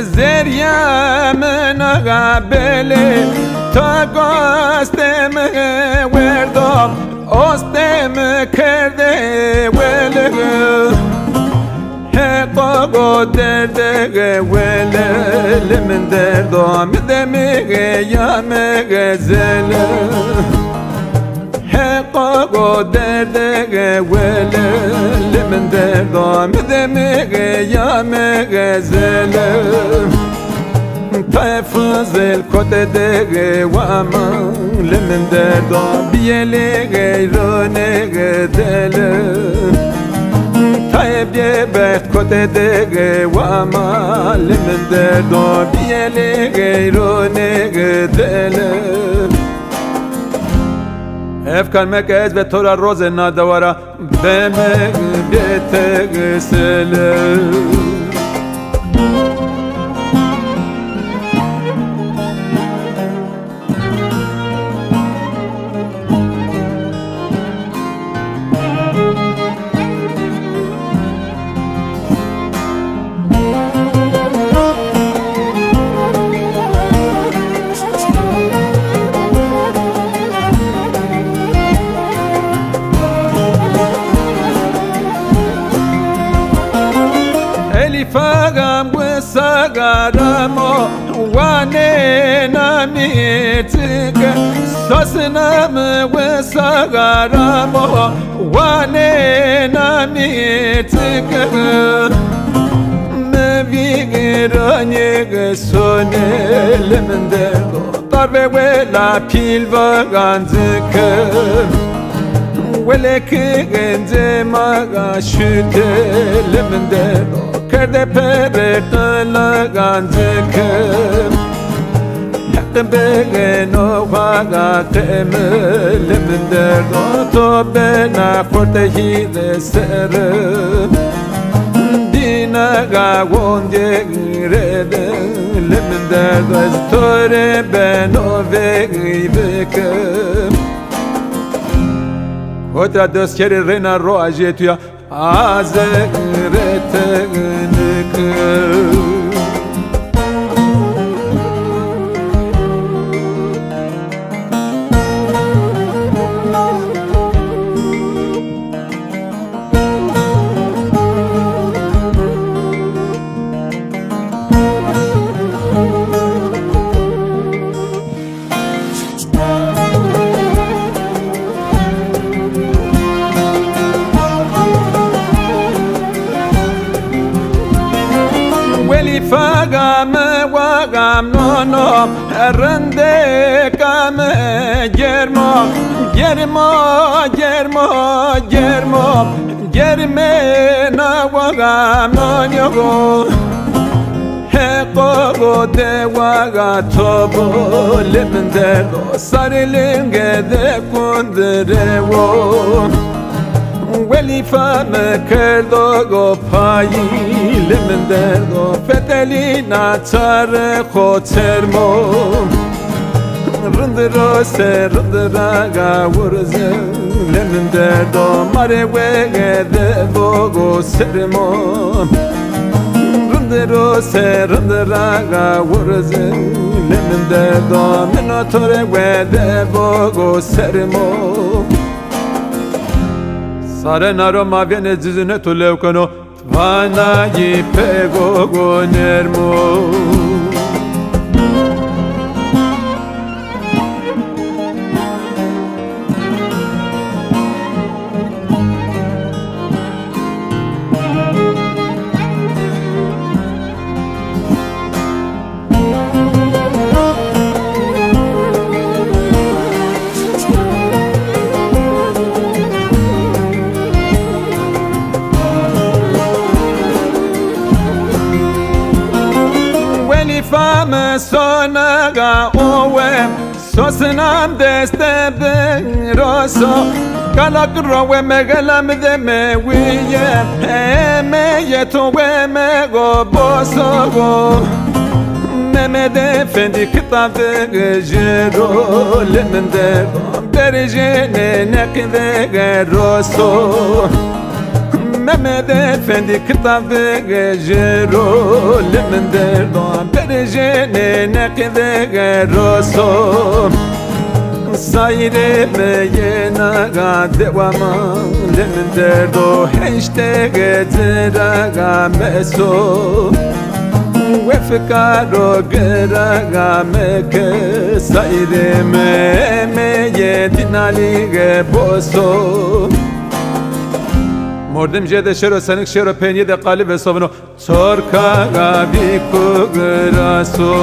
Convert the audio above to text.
زریا من قبله تا گاستم وردم استم کرده وله حقا درده وله لمن دردم دمه یا مغزله حقا درده وله لمن دردم دمه یا مغزله فضل کت دگه و اما لمن دردم بیلی غیرونه دله تایب یه بخت کت دگه و اما لمن دردم بیلی غیرونه دله افکار مکز به طور روز ندواره بمه بیت سله فقام وسقارم واني نميتك ساسنام وسقارم واني نميتك مبيغراني سوني لمن دردو طرب ولا بيل وغانزك ولك غنزي ما شده لمن دردو کرده پرت لگانزکم حق بگنو واقعم لمن دردو تو بنا خورده سرم دینا گاون دیگرده لمن دردو از طور بنو وگی بکم خود دست کری رینا رو اجی تویا فقام وقام نونو رنده کام گرمو گرمو گرمو گرمو گرمه نا وقام نونو حقو ده وقا توبو لمن دردو ساری لنگه ده کندره ولی فهم کردو گو پایی لمن دردو فتلی نچار خود سرمو رند روسه رند راگا ورزه لمن دردو ماره وگه ده بگو سرمو رند روسه رند راگا ورزه لمن دردو منو توره وگه بگو سرمو ساره نارو مابین جزنه تو لیو کنو توانایی پگو گو نرمو fame sonaga owe Sosnam deste beroso Kalakro we megalam de me wiye me yeto we me go boso me defendi kitab jero lemende berjene nekde roso me defendi kitab jero lemende berjene nekde roso Sayre meyena ga devama lemende do hashtag zera meso Wefkaro geraga meke sayre me yedinali ge boso Mordem jede şero senik şero penye de qalib ve savno Sorka ga bi kugraso